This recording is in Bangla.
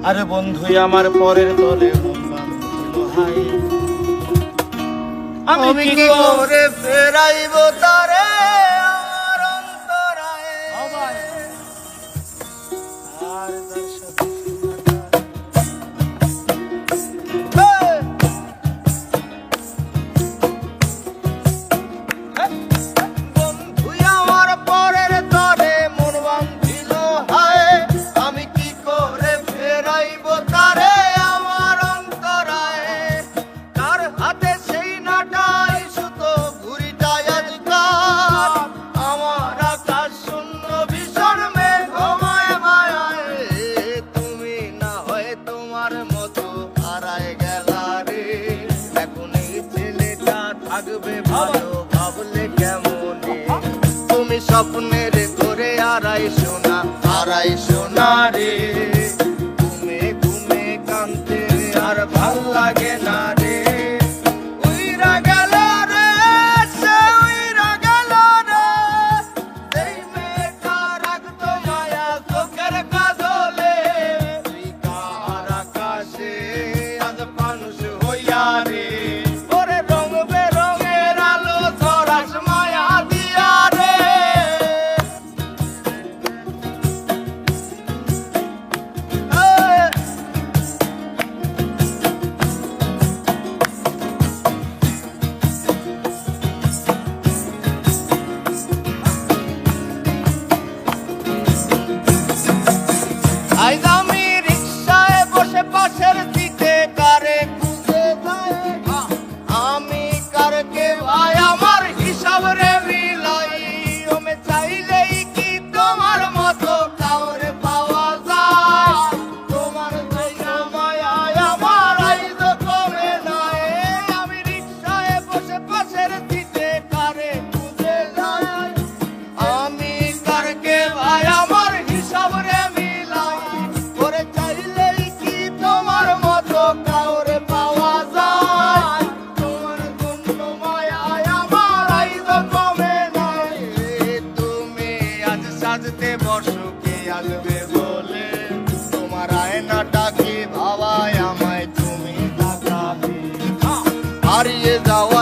আরে বন্ধু আমার পরের তলে মন বাঁধছিল হাই, আমি কি করে ফেরাইব তারে আমার অন্তরায়। আর তার সাথে বন্ধু আমার পরের তলে মন বাঁধছিল হায়, আমি কি করে ফেরাইব তারে আমার অন্তরায়। তার হাতে সেই নাটাই সুতো ঘুরিটাই আজকাল, আমার আকাশ শূন্য ভীষণ মেঘময় মায়ায়। তুমি না হয় তোমার মতো হারায় গেলা রে, এখন এই ছেলেটা থাকবে ভালো ভাবলে কেমনে। তুমি স্বপ্নের করে আড়াই সোনা রে, ঘুমে ঘুমে কাঁদতে আর ভাল লাগে না রে। উইরা গেল রে, সে উইরা গেল রে, সেই মেয়েটা রাখতো মায়া চোখের কাজলে। তুই কার আকাশে আজ মানুষ হইয়া রে, ওরে রং বেরঙের আলো ছড়াস মায়া দিয়া রে। আইজ আমি রিক্সায় বসে পাশের সিটে কারে খুঁজে যাই, আমি কারকে ভাই আমার হিসাব রে মিলাই। ওমে চাইলেই কি তোমার মতো কাউরে পাওয়া যায়, তোমার জায়গা মায়ায় আমার আইজ কমে নাই। আমি রিক্সায় বসে পাশের সিটে কারে খুঁজে যাই, আমি কারকে ভাই আমার হিসাব রে মিলাই। ওরে চাইলেই কি তোমার মতো কাউরে পাওয়া যায়, তোমার জন্য মায়ায় আমার আইজ কমে নাই। তুমি আজ সাজতে বসো কে আসবে বলে, তোমার আয়নাটা কি ভাবায় আমায় তুমি তাকাবে। হারিয়ে যাওয়া